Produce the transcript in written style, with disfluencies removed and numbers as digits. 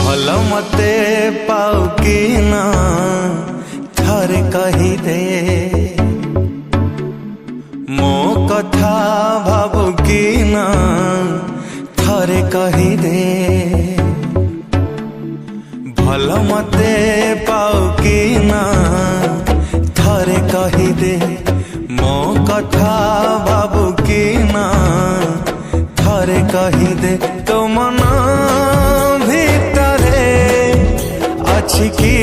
भल मते पाऊ कि ना थरे कही दे मो कथा भाबु कि ना थरे कही दे भल मते पाऊ कि ना थरे कही दे मो कथा भाबु कि ना थरे कही दे तो मन भितरे अछि कि